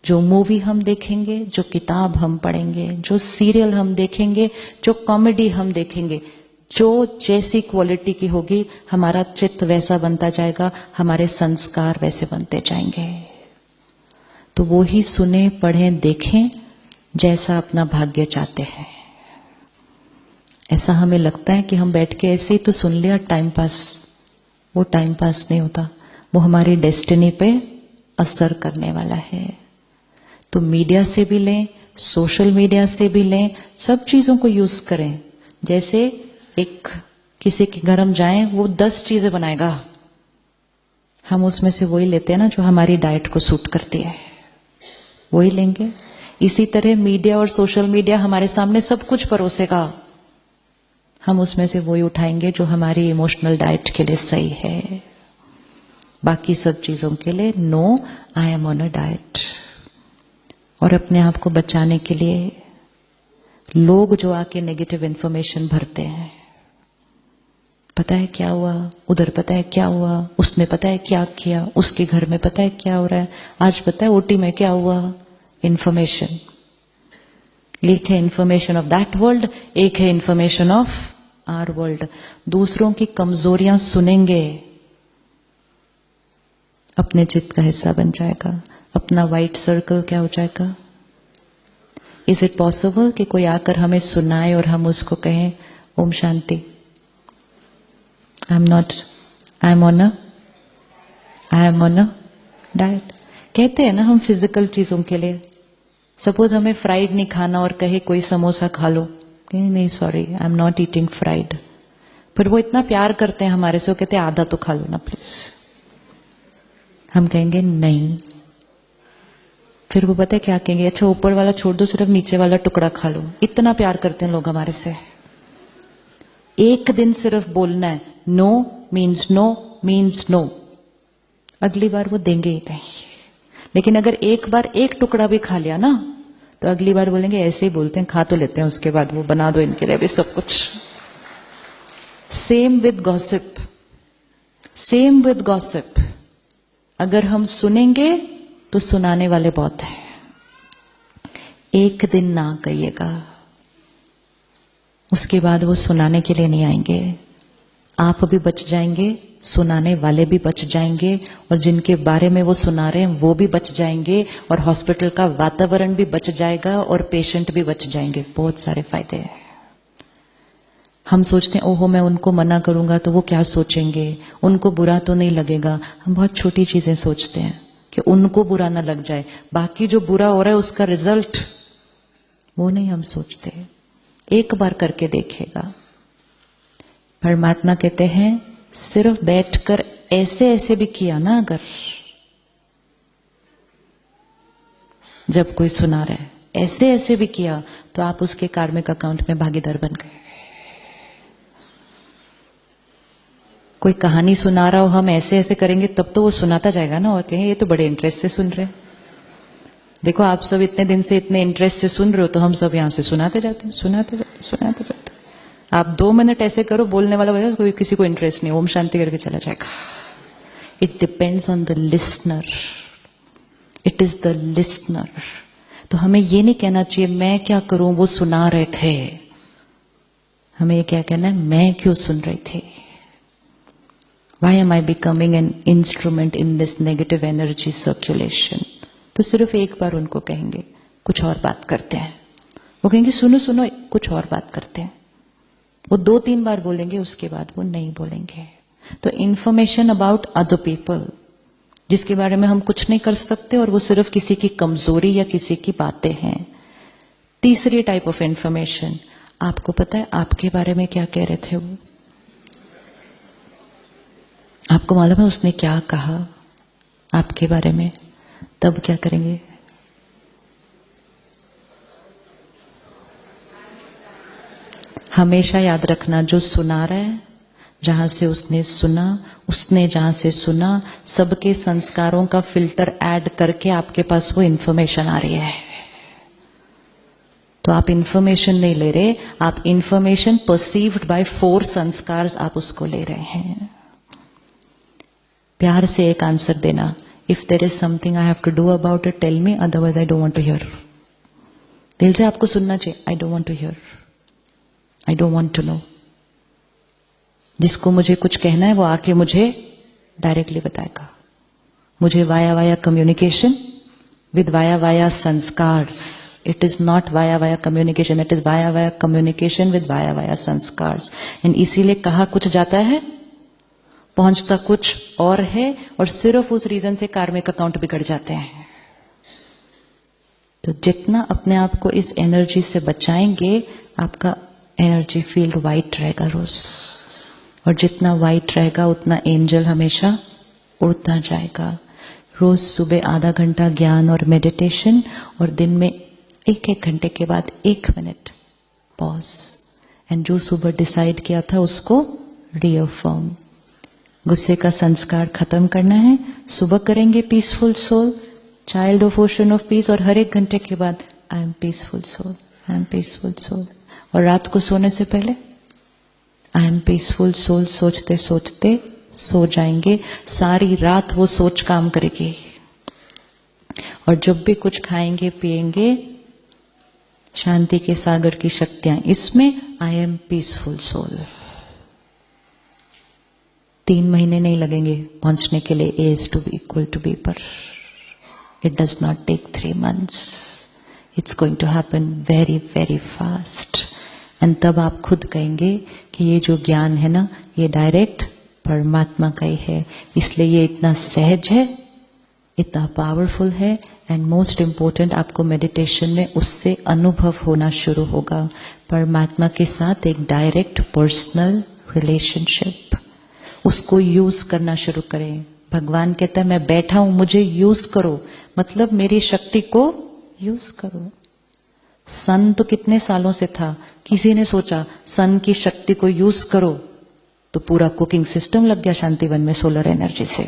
जो मूवी हम देखेंगे, जो किताब हम पढ़ेंगे, जो सीरियल हम देखेंगे, जो कॉमेडी हम देखेंगे, जो जैसी क्वालिटी की होगी हमारा चित्त वैसा बनता जाएगा, हमारे संस्कार वैसे बनते जाएंगे। तो वो ही सुने, पढ़ें, देखें जैसा अपना भाग्य चाहते हैं। ऐसा हमें लगता है कि हम बैठ के ऐसे ही तो सुन लिया टाइम पास, वो टाइम पास नहीं होता, वो हमारी डेस्टिनी पे असर करने वाला है। तो मीडिया से भी लें, सोशल मीडिया से भी लें, सब चीजों को यूज करें। जैसे एक किसी के घर हम जाएं, वो 10 चीजें बनाएगा, हम उसमें से वही लेते हैं ना जो हमारी डाइट को सूट करती है, वही लेंगे। इसी तरह मीडिया और सोशल मीडिया हमारे सामने सब कुछ परोसेगा, हम उसमें से वही उठाएंगे जो हमारी इमोशनल डाइट के लिए सही है। बाकी सब चीजों के लिए no, I am on a diet. और अपने आप को बचाने के लिए लोग जो आके नेगेटिव इंफॉर्मेशन भरते हैं, पता है क्या हुआ उधर, पता है क्या हुआ, उसने पता है क्या किया, उसके घर में पता है क्या हो रहा है, आज पता है ओटी में क्या हुआ। इंफॉर्मेशन, एक है इंफॉर्मेशन ऑफ दैट वर्ल्ड, एक है इंफॉर्मेशन ऑफ आवर वर्ल्ड। दूसरों की कमजोरियां सुनेंगे, अपने चित्त का हिस्सा बन जाएगा, अपना वाइट सर्कल क्या हो जाएगा। इज इट पॉसिबल कि कोई आकर हमें सुनाए और हम उसको कहें ओम शांति, I am on a diet. कहते हैं ना हम फिजिकल चीजों के लिए, सपोज हमें फ्राइड नहीं खाना और कहे कोई समोसा खा लो, नहीं sorry I am not eating fried. फिर वो इतना प्यार करते हैं हमारे से, वो कहते हैं आधा तो खा लो ना प्लीज। हम कहेंगे नहीं, फिर वो पता है क्या कहेंगे, अच्छा ऊपर वाला छोड़ दो, सिर्फ नीचे वाला टुकड़ा खा लो। इतना प्यार करते हैं लोग हमारे से। एक दिन सिर्फ बोलना है no means no means no, अगली बार वो देंगे ही नहीं। लेकिन अगर एक बार एक टुकड़ा भी खा लिया ना, तो अगली बार बोलेंगे ऐसे ही बोलते हैं, खा तो लेते हैं, उसके बाद वो बना दो इनके लिए भी सब कुछ। Same with gossip, same with gossip. अगर हम सुनेंगे तो सुनाने वाले बहुत हैं। एक दिन ना कहिएगा, उसके बाद वो सुनाने के लिए नहीं आएंगे। आप भी बच जाएंगे, सुनाने वाले भी बच जाएंगे, और जिनके बारे में वो सुना रहे हैं वो भी बच जाएंगे, और हॉस्पिटल का वातावरण भी बच जाएगा, और पेशेंट भी बच जाएंगे। बहुत सारे फायदे हैं। हम सोचते हैं ओहो मैं उनको मना करूंगा तो वो क्या सोचेंगे, उनको बुरा तो नहीं लगेगा। हम बहुत छोटी चीजें सोचते हैं कि उनको बुरा ना लग जाए, बाकी जो बुरा हो रहा है उसका रिजल्ट वो नहीं हम सोचते। एक बार करके देखेगा। परमात्मा कहते हैं सिर्फ बैठकर ऐसे ऐसे भी किया ना, अगर जब कोई सुना रहा है ऐसे ऐसे भी किया, तो आप उसके कार्मिक अकाउंट में भागीदार बन गए। कोई कहानी सुना रहा हो, हम ऐसे ऐसे करेंगे तब तो वो सुनाता जाएगा ना, और कहें ये तो बड़े इंटरेस्ट से सुन रहे। देखो आप सब इतने दिन से इतने इंटरेस्ट से सुन रहे हो, तो हम सब यहां से सुनाते जाते हैं, सुनाते जाते सुनाते जाते। आप 2 मिनट ऐसे करो, बोलने वाला बोलेगा, कोई किसी को इंटरेस्ट नहीं, ओम शांति करके चला जाएगा। It depends on the listener, it is the listener. तो हमें ये नहीं कहना चाहिए मैं क्या करूं, वो सुना रहे थे। हमें ये क्या कहना है, मैं क्यों सुन रही थी। Why am I becoming an instrument in this negative energy circulation? तो सिर्फ एक बार उनको कहेंगे, कुछ और बात करते हैं। वो कहेंगे सुनो सुनो, कुछ और बात करते हैं। वो 2-3 बार बोलेंगे, उसके बाद वो नहीं बोलेंगे। तो इंफॉर्मेशन अबाउट अदर पीपल, जिसके बारे में हम कुछ नहीं कर सकते, और वो सिर्फ किसी की कमजोरी या किसी की बातें हैं। तीसरी टाइप ऑफ इंफॉर्मेशन, आपको पता है आपके बारे में क्या कह रहे थे वो, आपको मालूम है उसने क्या कहा आपके बारे में, तब क्या करेंगे। हमेशा याद रखना, जो सुना रहा है, जहां से उसने सुना, उसने जहां से सुना, सबके संस्कारों का फिल्टर ऐड करके आपके पास वो इंफॉर्मेशन आ रही है। तो आप इंफॉर्मेशन नहीं ले रहे, आप इंफॉर्मेशन परसीव्ड बाय 4 संस्कार आप उसको ले रहे हैं। प्यार से एक आंसर देना, if there is something I have to do about it tell me, otherwise I don't want to hear. दिल से आपको सुनना चाहिए, I don't want to hear, I don't want to know. जिसको मुझे कुछ कहना है वो आके मुझे डायरेक्टली बताएगा। मुझे via communication with via sanskars. It is not via communication, it is via communication with via sanskars. And इसीलिए कहा कुछ जाता है, पहुंचता कुछ और है, और सिर्फ उस रीजन से कार्मिक अकाउंट बिगड़ जाते हैं। तो जितना अपने आप को इस एनर्जी से बचाएंगे, आपका एनर्जी फील्ड वाइट रहेगा रोज, और जितना वाइट रहेगा उतना एंजल हमेशा उड़ता जाएगा। रोज सुबह आधा घंटा ज्ञान और मेडिटेशन, और दिन में 1-1 घंटे के बाद 1 मिनट पॉज, एंड जो सुबह डिसाइड किया था उसको रीअफर्म। गुस्से का संस्कार खत्म करना है, सुबह करेंगे peaceful soul, child of ocean of peace, और हर 1 घंटे के बाद I am peaceful soul, I am peaceful soul. और रात को सोने से पहले आई एम पीसफुल सोल सोचते सोचते सो जाएंगे। सारी रात वो सोच काम करेगी, और जब भी कुछ खाएंगे पिएंगे, शांति के सागर की शक्तियां इसमें, आई एम पीसफुल सोल। 3 महीने नहीं लगेंगे पहुंचने के लिए A is to B equal to B पर। It does not take 3 months, it's going to happen very very fast. And तब आप खुद कहेंगे कि ये जो ज्ञान है ना, ये डायरेक्ट परमात्मा का ही है, इसलिए ये इतना सहज है, इतना पावरफुल है। एंड मोस्ट इम्पोर्टेंट, आपको मेडिटेशन में उससे अनुभव होना शुरू होगा, परमात्मा के साथ एक डायरेक्ट पर्सनल रिलेशनशिप। उसको यूज करना शुरू करें। भगवान कहता है मैं बैठा हूं, मुझे यूज करो, मतलब मेरी शक्ति को यूज करो। सन तो कितने सालों से था, किसी ने सोचा सन की शक्ति को यूज करो, तो पूरा कुकिंग सिस्टम लग गया शांतिवन में सोलर एनर्जी से।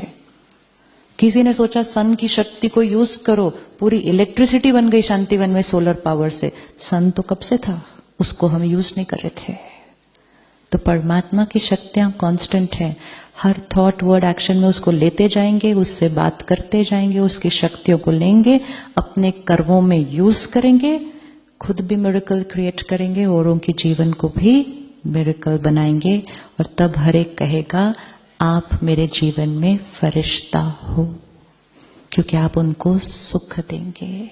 किसी ने सोचा सन की शक्ति को यूज करो, पूरी इलेक्ट्रिसिटी बन गई शांतिवन में सोलर पावर से। सन तो कब से था, उसको हम यूज नहीं कर रहे थे। तो परमात्मा की शक्तियां कांस्टेंट है, हर थॉट वर्ड एक्शन में उसको लेते जाएंगे, उससे बात करते जाएंगे, उसकी शक्तियों को लेंगे, अपने कर्मों में यूज करेंगे, खुद भी मिरेकल क्रिएट करेंगे, औरों के जीवन को भी मिरेकल बनाएंगे। और तब हर एक कहेगा आप मेरे जीवन में फरिश्ता हो, क्योंकि आप उनको सुख देंगे।